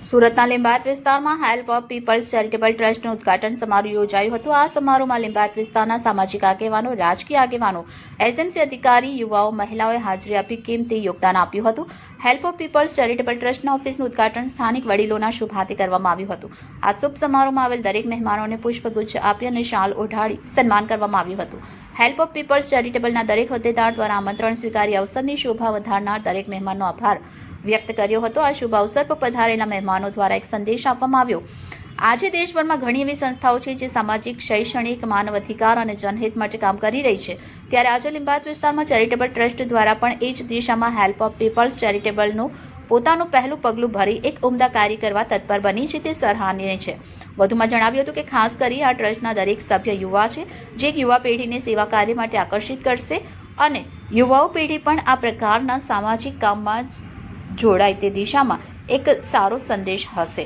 સુરતના લિંબાયત વિસ્તારમાં help of people's charitable ટ્રસ્ટનું ઉદ્ઘાટન સમારોહ યોજાયું હતું। આ સમારોહમાં લિંબાયત વિસ્તારના સામાજિક આગેવાનો, રાજકીય આગેવાનો, એસએમસી અધિકારી, યુવાઓ, મહિલાઓએ હાજરી આપી કિંમતી યોગદાન આપ્યું હતું। હેલ્પ ઓફ પીપલ્સ ચેરિટેબલ ટ્રસ્ટના ઓફિસનું ઉદ્ઘાટન સ્થાનિક વડીલોના શુભ હાથે કરવામાં આવ્યું હતું। આ શુભ સમારોહમાં આવેલ દરેક મહેમાનોને પુષ્પગુચ્છ આપી અને શાલ ઓઢાડી સન્માન કરવામાં આવ્યું હતું। હેલ્પ ઓફ પીપલ્સ ચેરિટેબલના દરેક હોદ્દેદાર દ્વારા આમંત્રણ સ્વીકારી અવસરની શોભા વધારનાર દરેક મહેમાનનો આભાર વ્યક્ત કર્યો હતો। આ શુભ અવસર પર પધારેલા મહેમાનો દ્વારા એક સંદેશ આપવામાં આવ્યો। આજે દેશભરમાં ઘણી એવી સંસ્થાઓ છે જે સામાજિક, શૈક્ષણિક, માનવ અધિકાર અને જનહિત માટે કામ કરી રહી છે, ત્યારે આજે લિંબાયત વિસ્તારમાં ચેરિટેબલ ટ્રસ્ટ દ્વારા પણ એ જ દિશામાં હેલ્પ ઓફ પીપલ્સ ચેરિટેબલનું પોતાનું પહેલું પગલું ભરી એક ઉમદા કાર્ય કરવા તત્પર બની છે, તે સરાહનીય છે। વધુમાં જણાવ્યું હતું કે ખાસ કરી આ ટ્રસ્ટના દરેક સભ્ય યુવા છે, જે એક યુવા પેઢીને સેવા કાર્ય માટે આકર્ષિત કરશે અને યુવાઓ પેઢી પણ આ પ્રકારના સામાજિક કામમાં જોડાય તે દિશામાં એક સારો સંદેશ હશે।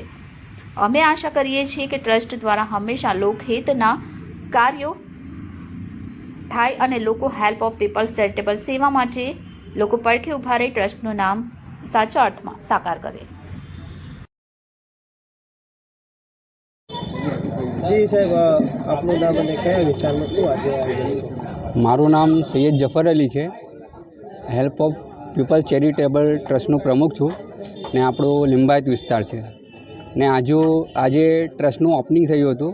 અમે આશા કરીએ છીએ કે ટ્રસ્ટ દ્વારા હંમેશા લોકહિતના કાર્યો થાય અને લોકો હેલ્પ ઓફ પીપલ્સ ચેરિટેબલ સેવા માટે લોકો પડખે ઊભા રહી ટ્રસ્ટનું નામ સાચા અર્થમાં સાકાર કરે। જી સાહેબ, આપનું નામ અને કયા વિસ્તારમાં શું આજે? મારું નામ સૈયદ જફર અલી છે। હેલ્પ ઓફ પીપલ્સ ચેરિટેબલ ટ્રસ્ટનું પ્રમુખ છું ને આપણો લિંબાયત વિસ્તાર છે ને આજે ટ્રસ્ટનું ઓપનિંગ થયું હતું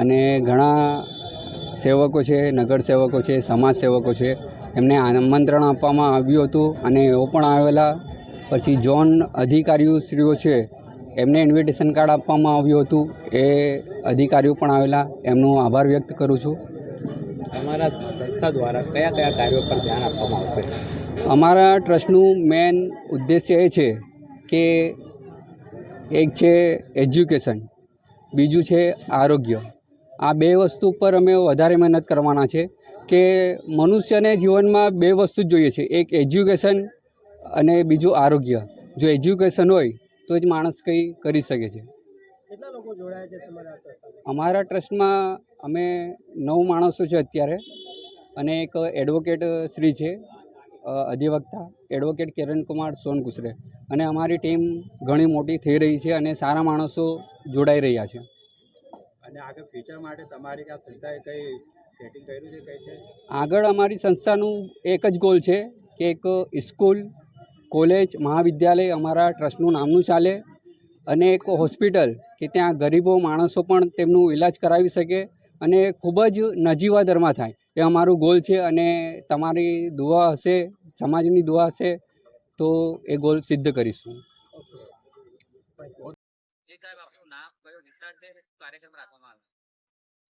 અને ઘણા સેવકો છે, નગર સેવકો છે, સમાજ સેવકો છે, એમને આમંત્રણ આપવામાં આવ્યું હતું અને એઓ પણ આવેલા। પછી ઝોન અધિકારીશ્રીઓ છે એમને ઇન્વિટેશન કાર્ડ આપવામાં આવ્યું હતું, એ અધિકારીઓ પણ આવેલા, એમનો આભાર વ્યક્ત કરું છું। તમારા સંસ્થા દ્વારા કયા કયા કાર્યો પર ધ્યાન આપવામાં આવશે? અમારા ટ્રસ્ટનું મેન ઉદ્દેશ્ય એ છે કે એક છે એજ્યુકેશન, બીજું છે આરોગ્ય। આ બે વસ્તુ પર અમે વધારે મહેનત કરવાના છે કે મનુષ્યને જીવનમાં બે વસ્તુ જ જોઈએ છે, એક એજ્યુકેશન અને બીજું આરોગ્ય। જો એજ્યુકેશન હોય તો જ માણસ કંઈ કરી શકે છે। કેટલા લોકો જોડાયા છે તમારા સંસ્થામાં? અમારા ટ્રસ્ટમાં અમે 9 માણસો છે અત્યારે અને એક એડવોકેટ શ્રી છે, અધિવક્તા એડવોકેટ કિરણકુમાર સોનકુસરે, અને અમારી ટીમ ઘણી મોટી થઈ રહી છે અને સારા માણસો જોડાઈ રહ્યા છે। અને આગળ ફ્યુચર માટે તમારી આ સંસ્થાએ કઈ સેટિંગ કર્યું છે, કઈ છે? આગળ અમારી સંસ્થાનું એક જ ગોલ છે કે એક સ્કૂલ, કોલેજ, મહાવિદ્યાલય અમારા ટ્રસ્ટનું નામનું ચાલે અને એક હોસ્પિટલ કે ત્યાં ગરીબો માણસો પણ તેમનું ઈલાજ કરાવી શકે અને ખૂબ જ નજીવા દરમાં થાય, એ અમારું ગોલ છે। અને તમારી દુઆ હશે, સમાજની દુઆ હશે તો એ ગોલ સિદ્ધ કરીશું।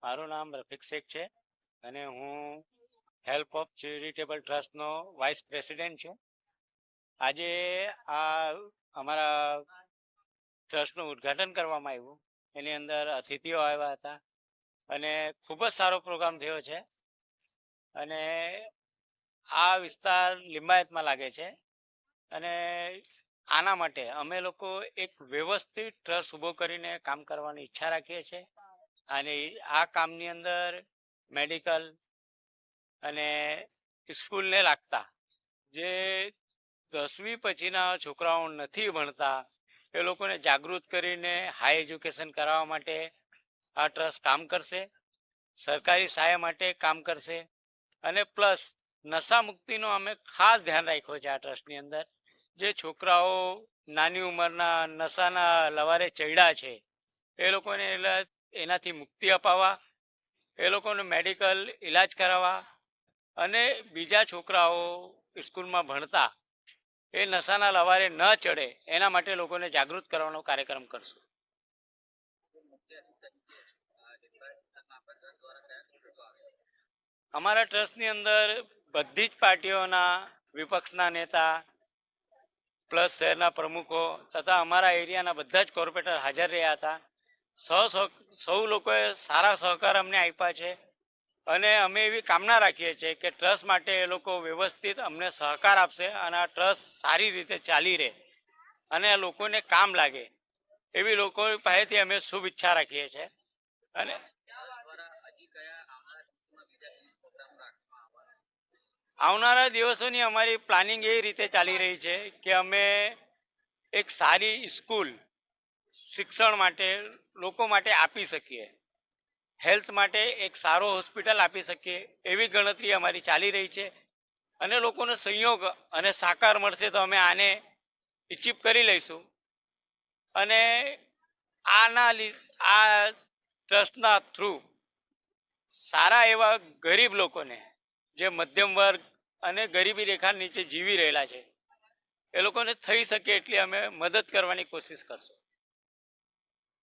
મારું નામ રફીક શેખ છે અને હું હેલ્પ ઓફ ચેરિટેબલ ટ્રસ્ટનો વાઇસ પ્રેસિડેન્ટ છું। આજે આ અમારા ટ્રસ્ટનું ઉદ્ઘાટન કરવામાં આવ્યું, એની અંદર અતિથિઓ આવ્યા હતા અને ખૂબ જ સારો પ્રોગ્રામ થયો છે। અને આ વિસ્તાર લિંબાયતમાં લાગે છે અને આના માટે અમે લોકો એક વ્યવસ્થિત ટ્રસ્ટ ઊભો કરીને કામ કરવાની ઈચ્છા રાખીએ છીએ અને આ કામની અંદર મેડિકલ અને સ્કૂલને લાગતા જે 10મી પછીના છોકરાઓ નથી ભણતા એ લોકોને જાગૃત કરીને હાઈ એજ્યુકેશન કરાવવા માટે આ ટ્રસ્ટ કામ કરશે, સરકારી સહાય માટે કામ કરશે અને પ્લસ નશા મુક્તિનો અમે ખાસ ધ્યાન રાખ્યો છે આ ટ્રસ્ટની અંદર। જે છોકરાઓ નાની ઉંમરના નશાના લવારે ચડ્યા છે એ લોકોને એનાથી મુક્તિ અપાવવા, એ લોકોને મેડિકલ ઈલાજ કરાવવા અને બીજા છોકરાઓ સ્કૂલમાં ભણતા એ નશાના લવારે ન ચડે એના માટે લોકોને જાગૃત કરવાનો કાર્યક્રમ કરશું। અમારા ટ્રસ્ટની અંદર બધી જ પાર્ટીઓના વિપક્ષના નેતા પ્લસ શહેરના પ્રમુખો તથા અમારા એરિયાના બધા જ કોર્પોરેટર હાજર રહ્યા હતા। સૌ લોકોએ સારા સહકાર અમને આપ્યા છે અને અમે એવી કામના રાખીએ છીએ કે ટ્રસ્ટ માટે એ લોકો વ્યવસ્થિત અમને સહકાર આપશે અને આ ટ્રસ્ટ સારી રીતે ચાલી રહે અને લોકોને કામ લાગે એવી લોકો પાસેથી અમે શુભ ઈચ્છા રાખીએ છીએ। અને આવનારા દિવસોની અમારી પ્લાનિંગ એ રીતે ચાલી રહી છે કે અમે એક સારી સ્કૂલ શિક્ષણ માટે લોકો માટે આપી શકીએ, હેલ્થ માટે એક સારો હોસ્પિટલ આપી શકીએ એવી ગણતરી અમારી ચાલી રહી છે. અને લોકોનો સહયોગ અને સાકાર મળશે તો અમે આને અચીવ કરી લઈશું. અને આ ટ્રસ્ટના થ્રુ સારા એવા ગરીબ લોકોને, જે મધ્યમ વર્ગ અને ગરીબી રેખા નીચે જીવી રહેલા છે, એ લોકોને થઈ શકે એટલી અમે મદદ કરવાની કોશિશ કરશું.